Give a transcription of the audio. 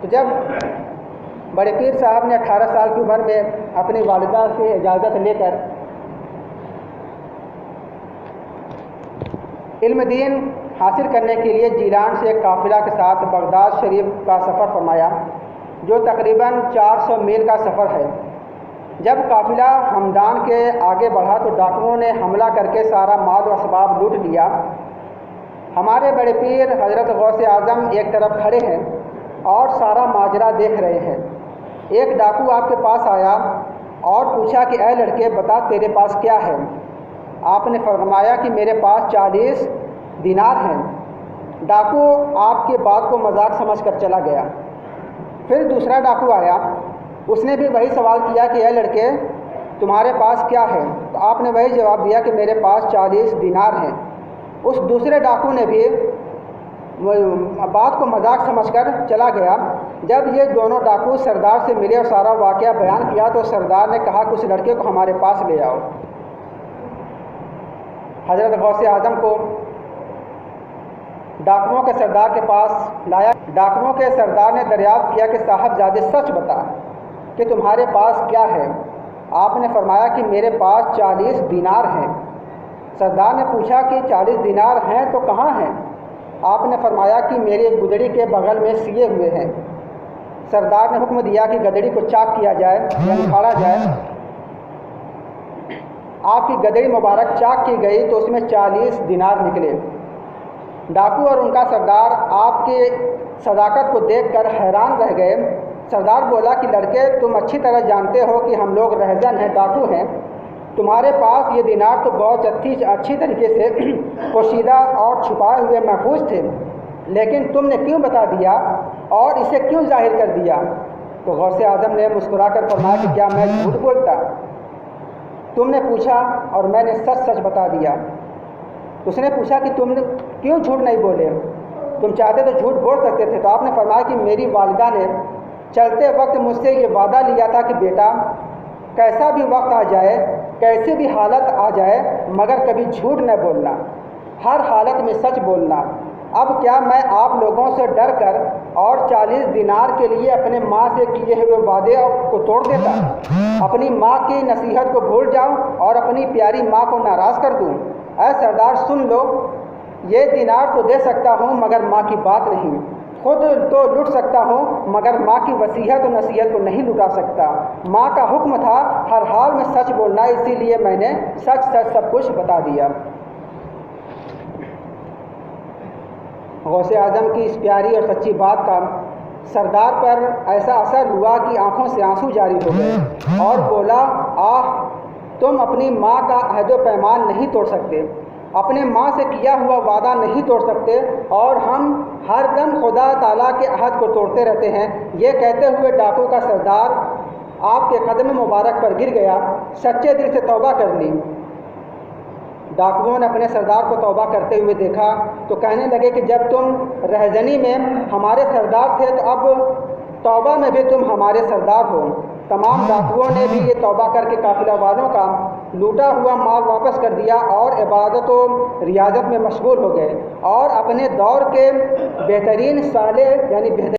تو جب بڑے پیر صاحب نے 18 سال کی عمر میں اپنی والدہ سے اجازت لے کر علم دین حاصل کرنے کے لیے جیلان سے ایک قافلہ کے ساتھ بغداد شریف کا سفر فرمایا، جو تقریباً 400 میل کا سفر ہے۔ جب قافلہ ہمدان کے آگے بڑھا تو ڈاکوؤں نے حملہ کر کے سارا مال و اسباب لوٹ لیا۔ ہمارے بڑے پیر حضرت غوث اعظم ایک طرف کھڑے ہیں اور سارا ماجرا دیکھ رہے ہیں۔ ایک ڈاکو آپ کے پاس آیا اور پوچھا کہ اے لڑکے بتا تیرے پاس کیا ہے؟ آپ نے فرمایا کہ میرے پاس 40 دینار ہیں۔ ڈاکو آپ کے بات کو مذاق سمجھ کر چلا گیا۔ پھر دوسرا ڈاکو آیا، اس نے بھی وہی سوال کیا کہ اے لڑکے تمہارے پاس کیا ہے؟ تو آپ نے وہی جواب دیا کہ میرے پاس 40 دینار ہیں۔ اس دوسرے ڈاکو نے بھی بات کو مذاق سمجھ کر چلا گیا۔ جب یہ دونوں ڈاکو سردار سے ملے اور سارا واقعہ بیان کیا تو سردار نے کہا کہ اس لڑکے کو ہمارے پاس لے آؤ۔ حضرت غوث اعظم کو ڈاکوؤں کے سردار کے پاس لایا۔ ڈاکوؤں کے سردار نے دریافت کیا کہ صاحب زادے سچ بتا کہ تمہارے پاس کیا ہے؟ آپ نے فرمایا کہ میرے پاس 40 دینار ہیں۔ سردار نے پوچھا کہ 40 دینار ہیں تو کہاں ہیں؟ آپ نے فرمایا کہ میری گدڑی کے بغل میں سیے ہوئے ہیں۔ سردار نے حکم دیا کہ گدڑی کو چاک کیا جائے یا نکھاڑا جائے۔ آپ کی گدڑی مبارک چاک کی گئی تو اس میں 40 دینار نکلے۔ ڈاکو اور ان کا سردار آپ کی صداقت کو دیکھ کر حیران رہ گئے۔ سردار بولا کہ لڑکے تم اچھی طرح جانتے ہو کہ ہم لوگ رہزن ہیں، ڈاکو ہیں۔ تمہارے پاس یہ دینار تو بہت اچھی طریقے سے پوشیدہ اور چھپائے ہوئے محفوظ تھے، لیکن تم نے کیوں بتا دیا اور اسے کیوں ظاہر کر دیا؟ تو غوث اعظم نے مسکرا کر فرمایا کہ کیا میں جھوٹ بولتا؟ تم نے پوچھا اور میں نے سچ سچ بتا دیا۔ اس نے پوچھا کہ تم کیوں جھوٹ نہیں بولے؟ تم چاہتے تو جھوٹ بول سکتے تھے۔ تو آپ نے فرمایا کہ میری والدہ نے چلتے وقت مجھ سے یہ وعدہ لیا تھا کہ بیٹا کیسا بھی وقت آ جائے، کیسی بھی حالت آ جائے، مگر کبھی جھوٹ نہ بولنا، ہر حالت میں سچ بولنا۔ اب کیا میں آپ لوگوں سے ڈر کر اور 40 دینار کے لیے اپنے ماں سے کیے ہوئے وعدے کو توڑ دیتا، اپنی ماں کی نصیحت کو بھول جاؤں اور اپنی پیاری ماں کو ناراض کر دوں؟ اے سردار سن لو، یہ دینار تو دے سکتا ہوں مگر ماں کی بات نہیں، خود تو لٹ سکتا ہوں مگر ماں کی وصیت و نصیحت کو نہیں لٹا سکتا۔ ماں کا حکم تھا ہر حال میں سچ بولنا، اسی لیے میں نے سچ سچ سب کچھ بتا دیا۔ غوث اعظم کی اس پیاری اور سچی بات کا سردار پر ایسا اثر ہوا کہ آنکھوں سے آنسو جاری ہو گئے اور بولا آہ تم اپنی ماں کا عہد و پیمان نہیں توڑ سکتے، اپنے ماں سے کیا ہوا وعدہ نہیں توڑ سکتے، اور ہم ہر دم خدا تعالیٰ کے عہد کو توڑتے رہتے ہیں۔ یہ کہتے ہوئے ڈاکو کا سردار آپ کے قدم مبارک پر گر گیا، سچے دل سے توبہ کر لی۔ ڈاکوؤں نے اپنے سردار کو توبہ کرتے ہوئے دیکھا تو کہنے لگے کہ جب تم رہزنی میں ہمارے سردار تھے تو اب توبہ میں بھی تم ہمارے سردار ہو۔ تمام ڈاکوؤں نے بھی یہ توبہ کر کے قافلہ والوں کا لوٹا ہوا مال واپس کر دیا اور عبادت و ریاضت میں مشغول ہو گئے اور اپنے دور کے بہترین صالح یعنی